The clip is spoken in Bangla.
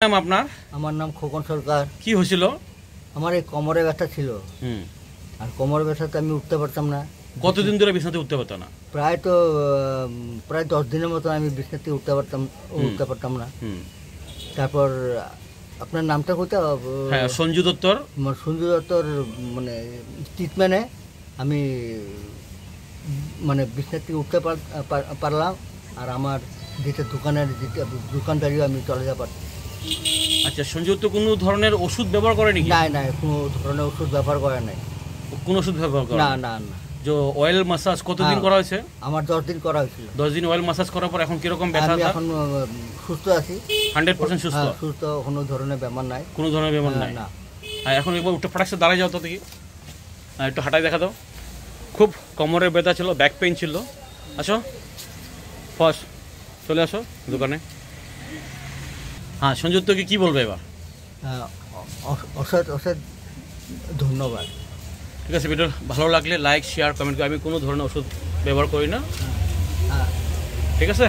নাম আপনার? আমার নাম খোকন সরকার। কি হয়েছিল? আমার এই কোমরে ব্যথা ছিল। আর কোমর ব্যথাতে আমি উঠতে পারতাম না। কতদিন ধরে বিছানাতে উঠতে পারতো না? প্রায় 10 দিনের মতো আমি বিছানাতে উঠতে পারতাম না। তারপর আপনার নামটা কোথায়? হ্যাঁ, সঞ্জু দত্তর। সঞ্জু দত্তর মানে ট্রিটমেন্টে আমি মানে বিছানা থেকে উঠতে পারলাম। আর আমার দোকানদারিও আমি চলে যেতে পারতাম। আচ্ছা, সঞ্জু দত্ত কোনো ধরনের ওষুধ ব্যবহার করেনি? না, কোনো ধরনের ওষুধ ব্যবহার করে নাই। কোন ওষুধ ব্যবহার করে? না। যে অয়েল মাসাজ কতদিন করা হয়েছে? আমার 10 দিন করা হয়েছিল। 10 দিন অয়েল মাসাজ করার পর এখন কিরকম ব্যথা? আমি এখন সুস্থ আছি, 100% সুস্থ। সুস্থ, কোনো ধরনের ব্যাপার নাই। কোনো ধরনের ব্যাপার নাই না। এখন একবার উঠে ফটাকসে দাঁড়ায় যাও তো দেখি। একটু হাঁটাই দেখা দাও। খুব কোমরের ব্যথা ছিল, ব্যাক পেইন ছিল। আসো ফার্স্ট, চলে আসো দোকানে। হ্যাঁ, সঞ্জু দত্তকে কি বলবে এবার? অশেষ ধন্যবাদ। ঠিক আছে, ভিডিও ভালো লাগলে লাইক শেয়ার কমেন্ট করে। আমি কোনো ধরনের ওষুধ ব্যবহার করি না, ঠিক আছে?